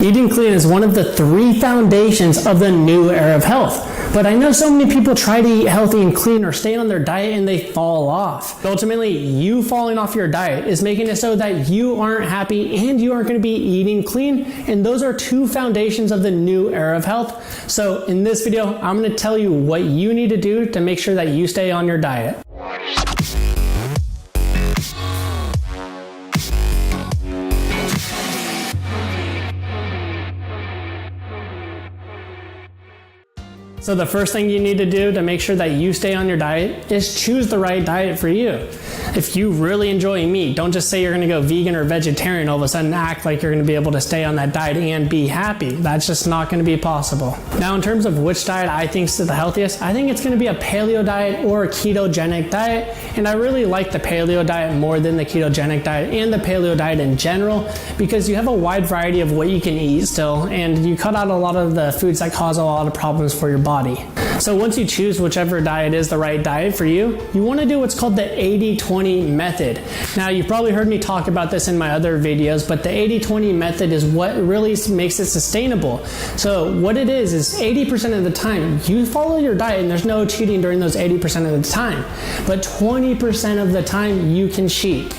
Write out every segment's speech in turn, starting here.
Eating clean is one of the 3 foundations of the new era of health. But I know so many people try to eat healthy and clean or stay on their diet and they fall off. Ultimately, you falling off your diet is making it so that you aren't happy and you aren't going to be eating clean. And those are 2 foundations of the new era of health. So in this video, I'm going to tell you what you need to do to make sure that you stay on your diet. So the first thing you need to do to make sure that you stay on your diet is choose the right diet for you. If you really enjoy meat, don't just say you're going to go vegan or vegetarian all of a sudden act like you're going to be able to stay on that diet and be happy. That's just not going to be possible. Now, in terms of which diet I think is the healthiest, I think it's going to be a paleo diet or a ketogenic diet. And I really like the paleo diet more than the ketogenic diet and the paleo diet in general because you have a wide variety of what you can eat still, and you cut out a lot of the foods that cause a lot of problems for your body. So once you choose whichever diet is the right diet for you, you want to do what's called the 80-20 method. Now, you've probably heard me talk about this in my other videos, but the 80-20 method is what really makes it sustainable. So what it is 80% of the time you follow your diet and there's no cheating during those 80% of the time, but 20% of the time you can cheat.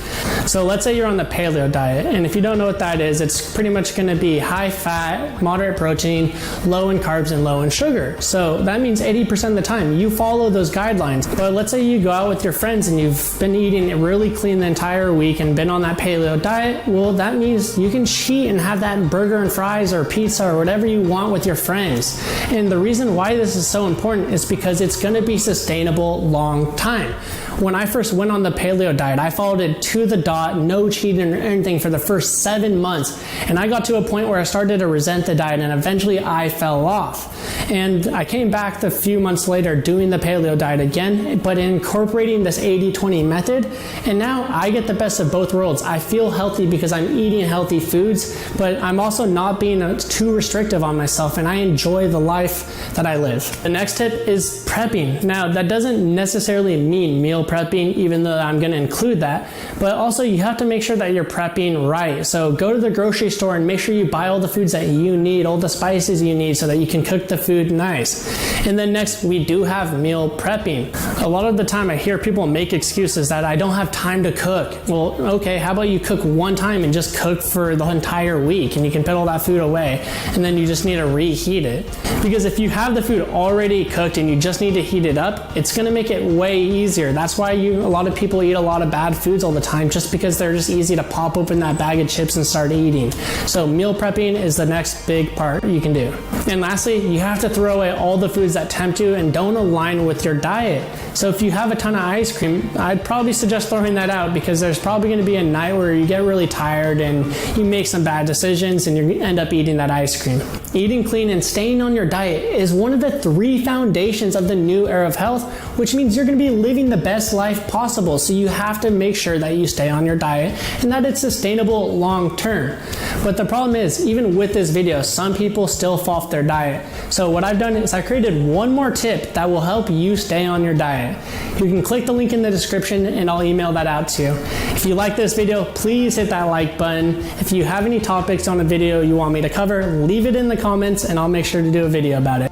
So let's say you're on the paleo diet, and if you don't know what that is, it's pretty much going to be high fat, moderate protein, low in carbs, and low in sugar. So that means 80% of the time you follow those guidelines. But let's say you go out with your friends and you've been eating really clean the entire week and been on that paleo diet. Well, that means you can cheat and have that burger and fries or pizza or whatever you want with your friends. And the reason why this is so important is because it's going to be sustainable long time. When I first went on the paleo diet, I followed it to the dot, no cheating or anything for the first 7 months. And I got to a point where I started to resent the diet and eventually I fell off. And I came back a few months later doing the paleo diet again, but incorporating this 80-20 method. And now I get the best of both worlds. I feel healthy because I'm eating healthy foods, but I'm also not being too restrictive on myself, and I enjoy the life that I live. The next tip is prepping. Now, that doesn't necessarily mean meal prepping, even though I'm going to include that, but also you have to make sure that you're prepping right. So go to the grocery store and make sure you buy all the foods that you need, all the spices you need so that you can cook the food nice. And then next, we do have meal prepping. A lot of the time I hear people make excuses that I don't have time to cook. Well, okay, how about you cook one time and just cook for the entire week and you can put all that food away and then you just need to reheat it. Because if you have the food already cooked and you just need to heat it up, it's going to make it way easier. That's why a lot of people eat a lot of bad foods all the time, just because they're just easy to pop open that bag of chips and start eating. So meal prepping is the next big part you can do. And lastly, you have to throw away all the foods that tempt you and don't align with your diet. So if you have a ton of ice cream, I'd probably suggest throwing that out because there's probably going to be a night where you get really tired and you make some bad decisions and you end up eating that ice cream. Eating clean and staying on your diet is one of the 3 foundations of the new era of health, which means you're going to be living the best life possible. So you have to make sure that you stay on your diet and that it's sustainable long term. But the problem is, even with this video, some people still fall off their diet. So what I've done is I created one more tip that will help you stay on your diet. You can click the link in the description and I'll email that out to you. If you like this video, please hit that like button. If you have any topics on a video you want me to cover, leave it in the comments and I'll make sure to do a video about it.